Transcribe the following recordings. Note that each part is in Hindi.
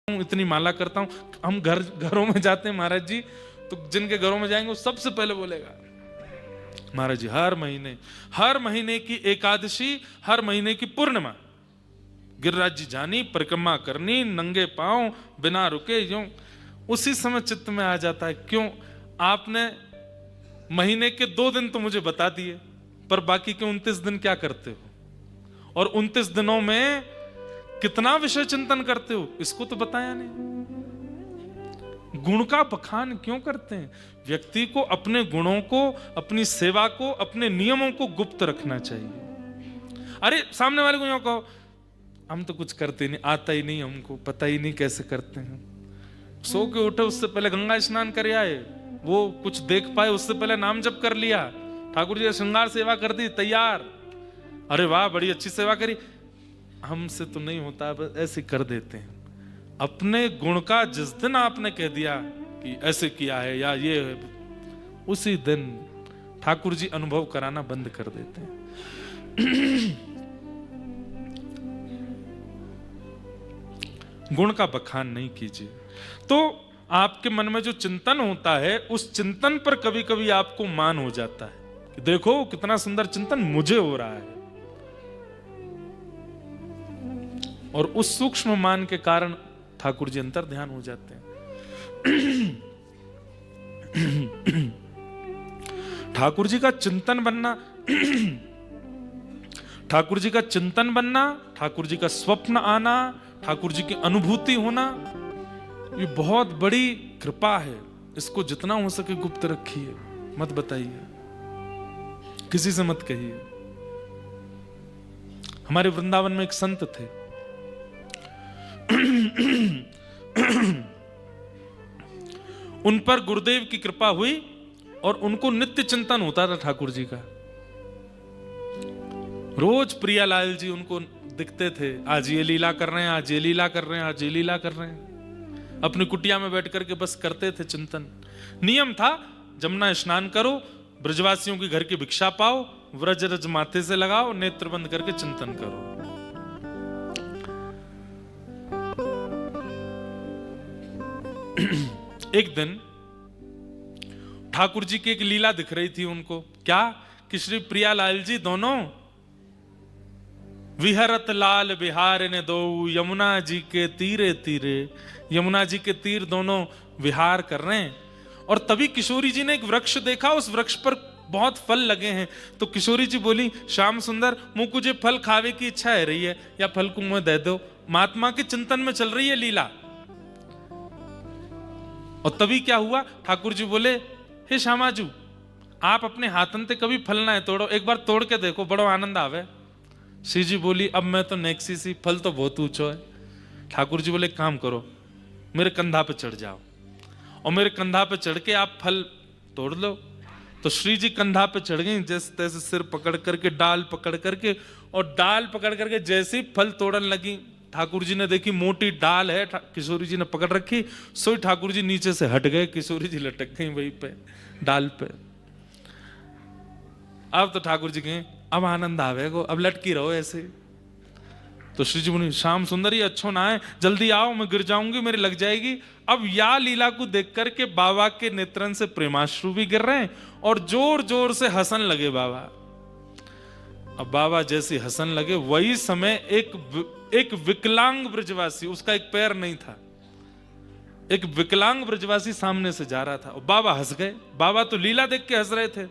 इतनी माला करता हूं। हम घरों में जाते हैं महाराज जी, तो जिनके घरों में जाएंगे वो सबसे पहले बोलेगा महाराज जी हर महीने की एकादशी, हर महीने की पूर्णिमा गिरिराज जी जानी, परिक्रमा करनी, नंगे पांव बिना रुके यूं। उसी समय चित्त में आ जाता है, क्यों आपने महीने के 2 दिन तो मुझे बता दिए, पर बाकी के 29 दिन क्या करते हो, और 29 दिनों में कितना विषय चिंतन करते हो, इसको तो बताया नहीं। गुण का बखान क्यों करते हैं? व्यक्ति को अपने गुणों को, अपनी सेवा को, अपने नियमों को गुप्त रखना चाहिए। अरे सामने वाले को यूं कहो, हम तो कुछ करते नहीं, आता ही नहीं, हमको पता ही नहीं कैसे करते हैं। सो के उठे उससे पहले गंगा स्नान कर आए, वो कुछ देख पाए उससे पहले नाम जप कर लिया, ठाकुर जी ने श्रृंगार सेवा कर दी, तैयार, अरे वाह बड़ी अच्छी सेवा करी। हमसे तो नहीं होता, बस ऐसे कर देते हैं। अपने गुण का जिस दिन आपने कह दिया कि ऐसे किया है या ये है, उसी दिन ठाकुर जी अनुभव कराना बंद कर देते हैं। गुण का बखान नहीं कीजिए। तो आपके मन में जो चिंतन होता है, उस चिंतन पर कभी कभी आपको मान हो जाता है कि देखो कितना सुंदर चिंतन मुझे हो रहा है, और उस सूक्ष्म मान के कारण ठाकुर जी अंतर ध्यान हो जाते हैं। ठाकुर जी का चिंतन बनना, ठाकुर जी का चिंतन बनना, ठाकुर जी का स्वप्न आना, ठाकुर जी की अनुभूति होना, ये बहुत बड़ी कृपा है। इसको जितना हो सके गुप्त रखिए, मत बताइए, किसी से मत कहिए। हमारे वृंदावन में एक संत थे, उन पर गुरुदेव की कृपा हुई और उनको नित्य चिंतन होता था ठाकुर जी का। रोज प्रियालाल जी उनको दिखते थे, आज ये लीला कर रहे हैं, आज ये लीला कर रहे हैं, आज ये लीला कर रहे हैं। अपनी कुटिया में बैठ करके बस करते थे चिंतन। नियम था, जमुना स्नान करो, ब्रजवासियों के घर की भिक्षा पाओ, व्रज रज माथे से लगाओ, नेत्र बंद करके चिंतन करो। एक दिन ठाकुर जी की एक लीला दिख रही थी उनको, क्या कि श्री प्रियालाल जी दोनों विहरत लाल बिहार ने दो, यमुना जी के तीरे तीरे, यमुना जी के तीर दोनों विहार कर रहे हैं। और तभी किशोरी जी ने एक वृक्ष देखा, उस वृक्ष पर बहुत फल लगे हैं। तो किशोरी जी बोली, श्याम सुंदर मुझे फल खावे की इच्छा है रही है, या फल को मुझे दे दो। महात्मा के चिंतन में चल रही है लीला। और तभी क्या हुआ, ठाकुर जी बोले, हे श्यामाजू आप अपने हाथन से कभी फल ना है तोड़ो, एक बार तोड़ के देखो, बड़ो आनंद आवे। श्री जी बोली, अब मैं तो नेक्सी सी, फल तो बहुत ऊंचो है। ठाकुर जी बोले, काम करो, मेरे कंधा पे चढ़ जाओ और मेरे कंधा पे चढ़ के आप फल तोड़ लो। तो श्री जी कंधा पे चढ़ गई, जैसे तैसे सिर पकड़ करके, डाल पकड़ करके, और डाल पकड़ करके जैसे ही फल तोड़न लगी, ठाकुर जी ने देखी मोटी डाल है, किशोरी जी ने पकड़ रखी, सोई ठाकुर जी नीचे से हट गए, किशोरी जी लटक गई वहीं पे डाल पे। अब तो ठाकुर जी कहें, अब आनंद आवेगो, अब लटकी रहो ऐसे। तो श्री जी बोले, श्याम सुंदरी अच्छो ना है, जल्दी आओ, मैं गिर जाऊंगी, मेरी लग जाएगी। अब या लीला को देख करके बाबा के नेत्रन से प्रेमाश्रु भी गिर रहे हैं और जोर जोर से हंसन लगे बाबा। अब बाबा जैसे हंसन लगे, वही समय एक विकलांग ब्रजवासी, उसका एक पैर नहीं था, एक विकलांग ब्रजवासी सामने से जा रहा था और बाबा हंस गए। बाबा तो लीला देख के हंस रहे थे,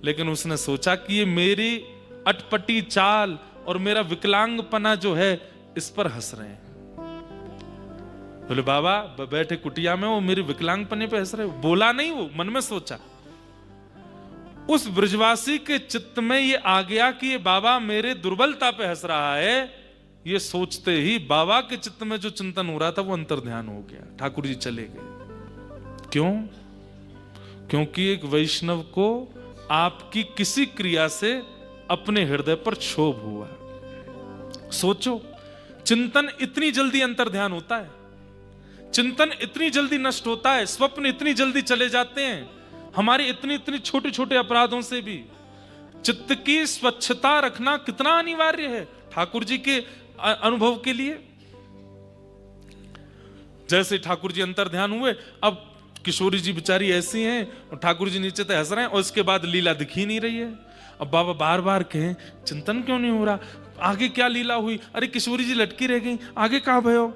लेकिन उसने सोचा कि ये मेरी अटपटी चाल और मेरा विकलांगपना जो है, इस पर हंस रहे हैं। बोले, बाबा बैठे कुटिया में, वो मेरे विकलांगपने पे हंस रहे। बोला नहीं, वो मन में सोचा। उस ब्रजवासी के चित्त में ये आ गया कि ये बाबा मेरे दुर्बलता पे हंस रहा है। ये सोचते ही बाबा के चित्त में जो चिंतन हो रहा था वो अंतर ध्यान हो गया, ठाकुर जी चले गए। क्यों? क्योंकि एक वैष्णव को आपकी किसी क्रिया से अपने हृदय पर क्षोभ हुआ। सोचो, चिंतन इतनी जल्दी अंतर ध्यान होता है, चिंतन इतनी जल्दी नष्ट होता है, स्वप्न इतनी जल्दी चले जाते हैं। हमारे इतनी इतनी छोटे छोटे अपराधों से भी चित्त की स्वच्छता रखना कितना अनिवार्य है ठाकुर जी के अनुभव के लिए। जैसे ठाकुर जी अंतर ध्यान हुए, अब किशोरी जी बेचारी ऐसी हैं और ठाकुर जी नीचे तो हंस रहे हैं और उसके बाद लीला दिख ही नहीं रही है। अब बाबा बार बार कहें चिंतन क्यों नहीं हो रहा, आगे क्या लीला हुई, अरे किशोरी जी लटकी रह गई, आगे कहां भयो।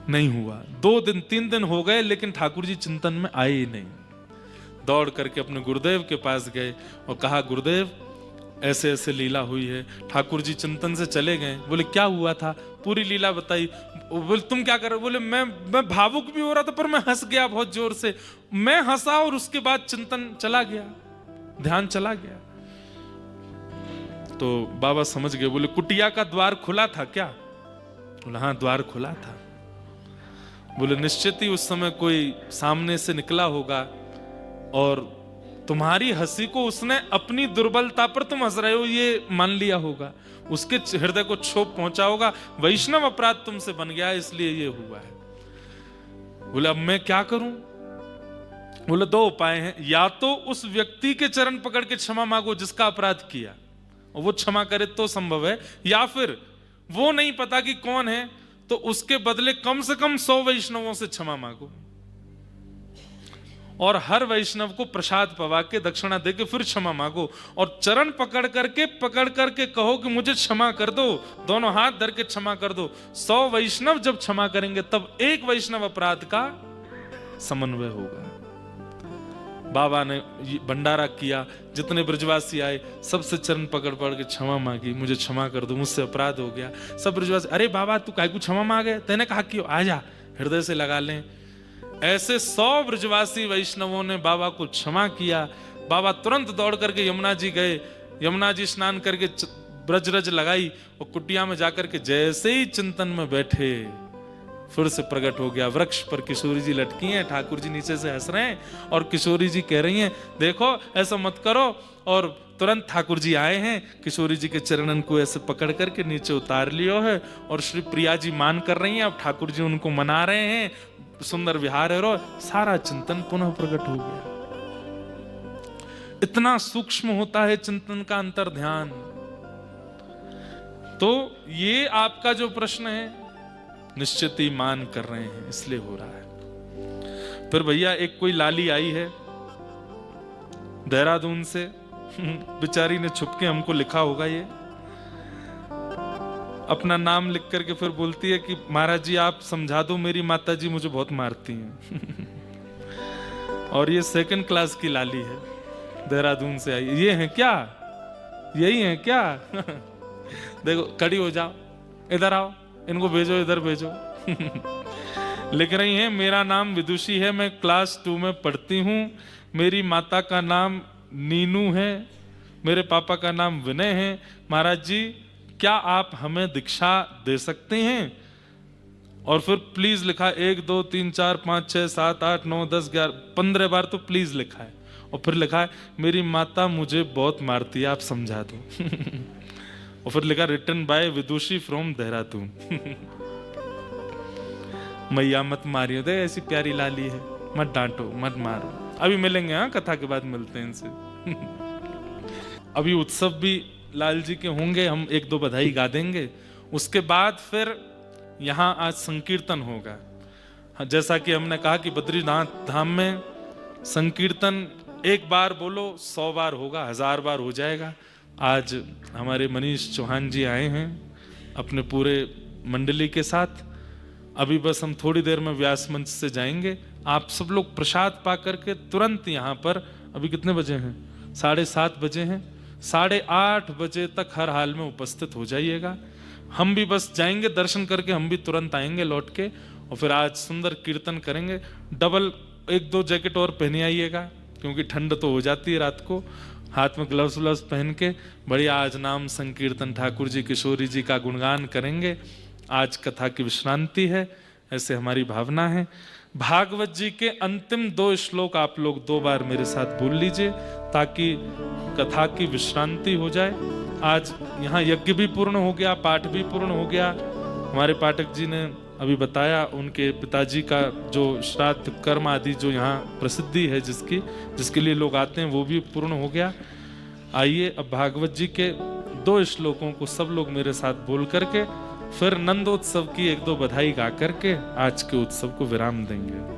नहीं हुआ। 2 दिन 3 दिन हो गए लेकिन ठाकुर जी चिंतन में आए ही नहीं। दौड़ करके अपने गुरुदेव के पास गए और कहा गुरुदेव ऐसे ऐसे लीला हुई है। ठाकुर जी चिंतन से चले गए। बोले क्या हुआ था, पूरी लीला बताई। बोले तुम क्या कर रहे हो। बोले मैं भावुक भी हो रहा था पर मैं हंस गया बहुत जोर से। मैं हंसा और उसके बाद चिंतन चला गया, ध्यान चला गया। तो बाबा समझ गए। बोले कुटिया का द्वार खुला था क्या। बोले हाँ द्वार खुला था। बोले निश्चित ही उस समय कोई सामने से निकला होगा और तुम्हारी हंसी को उसने अपनी दुर्बलता पर तुम हंस रहे हो ये मान लिया होगा, उसके हृदय को क्षोभ पहुंचा होगा, वैष्णव अपराध तुमसे बन गया इसलिए ये हुआ है। बोले अब मैं क्या करूं। बोले 2 उपाय हैं, या तो उस व्यक्ति के चरण पकड़ के क्षमा मांगो जिसका अपराध किया और वो क्षमा करे तो संभव है, या फिर वो नहीं पता कि कौन है तो उसके बदले कम से कम 100 वैष्णवों से क्षमा मांगो और हर वैष्णव को प्रसाद पवा के दक्षिणा दे के फिर क्षमा मांगो और चरण पकड़ करके कहो कि मुझे क्षमा कर दो, दोनों हाथ धर के क्षमा कर दो। 100 वैष्णव जब क्षमा करेंगे तब एक वैष्णव अपराध का समन्वय होगा। बाबा ने भंडारा किया, जितने ब्रजवासी आए सबसे चरण पकड़ के क्षमा मांगी, मुझे क्षमा कर दो, मुझसे अपराध हो गया। सब ब्रजवासी अरे बाबा तू काहे को क्षमा मांगे, तेने कहा कि आजा हृदय से लगा लें। ऐसे 100 ब्रजवासी वैष्णवों ने बाबा को क्षमा किया। बाबा तुरंत दौड़ करके यमुना जी गए, यमुना जी स्नान करके ब्रजरज लगाई और कुटिया में जाकर के जैसे ही चिंतन में बैठे फिर से प्रकट हो गया। वृक्ष पर किशोरी जी लटकी हैं, ठाकुर जी नीचे से हंस रहे हैं और किशोरी जी कह रही हैं देखो ऐसा मत करो। और तुरंत ठाकुर जी आए हैं, किशोरी जी के चरणन को ऐसे पकड़ करके नीचे उतार लियो है और श्री प्रिया जी मान कर रही हैं। अब ठाकुर जी उनको मना रहे हैं, सुंदर विहार है, सारा चिंतन पुनः प्रकट हो गया। इतना सूक्ष्म होता है चिंतन का अंतर ध्यान। तो ये आपका जो प्रश्न है निश्चित ही मान कर रहे हैं इसलिए हो रहा है। फिर भैया एक कोई लाली आई है देहरादून से, बेचारी ने छुप के हमको लिखा होगा, ये अपना नाम लिख करके फिर बोलती है कि महाराज जी आप समझा दो, मेरी माता जी मुझे बहुत मारती हैं। और ये 2nd क्लास की लाली है, देहरादून से आई। ये है क्या, यही है क्या। देखो खड़ी हो जाओ, इधर आओ, इनको भेजो, इधर भेजो। लिख रही हैं मेरा नाम विदुषी है, मैं क्लास 2 में पढ़ती हूँ, मेरी माता का नाम नीनू है, मेरे पापा का नाम विनय है। महाराज जी क्या आप हमें दीक्षा दे सकते हैं। और फिर प्लीज लिखा 1 2 3 4 5 6 7 8 9 10 11 15 बार तो प्लीज लिखा है। और फिर लिखा है मेरी माता मुझे बहुत मारती है, आप समझा दो। और फिर लिखा written by Vidushi from Dehradun. मैया मत मारियो, दे ऐसी प्यारी लाली है, मत डांटो मत मारो। अभी मिलेंगे, हाँ कथा के बाद मिलते हैं इनसे। अभी उत्सव भी लाल जी के होंगे, हम 1-2 बधाई गा देंगे। उसके बाद फिर यहाँ आज संकीर्तन होगा। जैसा कि हमने कहा कि बद्रीनाथ धाम में संकीर्तन 1 बार बोलो 100 बार होगा, 1000 बार हो जाएगा। आज हमारे मनीष चौहान जी आए हैं अपने पूरे मंडली के साथ। अभी बस हम थोड़ी देर में व्यास मंच से जाएंगे। आप सब लोग प्रसाद पा करके तुरंत यहाँ पर, अभी कितने बजे हैं, 7:30 बजे हैं, 8:30 बजे तक हर हाल में उपस्थित हो जाइएगा। हम भी बस जाएंगे दर्शन करके, हम भी तुरंत आएंगे लौट के, और फिर आज सुंदर कीर्तन करेंगे। डबल 1-2 जैकेट और पहने आइएगा क्योंकि ठंड तो हो जाती है रात को। हाथ में ग्लव्स व्लव्स पहन के बढ़िया आज नाम संकीर्तन ठाकुर जी किशोरी जी का गुणगान करेंगे। आज कथा की विश्रांति है, ऐसे हमारी भावना है। भागवत जी के अंतिम 2 श्लोक आप लोग 2 बार मेरे साथ बोल लीजिए ताकि कथा की विश्रांति हो जाए। आज यहाँ यज्ञ भी पूर्ण हो गया, पाठ भी पूर्ण हो गया। हमारे पाठक जी ने अभी बताया उनके पिताजी का जो श्राद्ध कर्म आदि जो यहाँ प्रसिद्धि है जिसके लिए लोग आते हैं वो भी पूर्ण हो गया। आइए अब भागवत जी के 2 श्लोकों को सब लोग मेरे साथ बोल करके फिर नंदोत्सव की एक दो बधाई गा करके आज के उत्सव को विराम देंगे।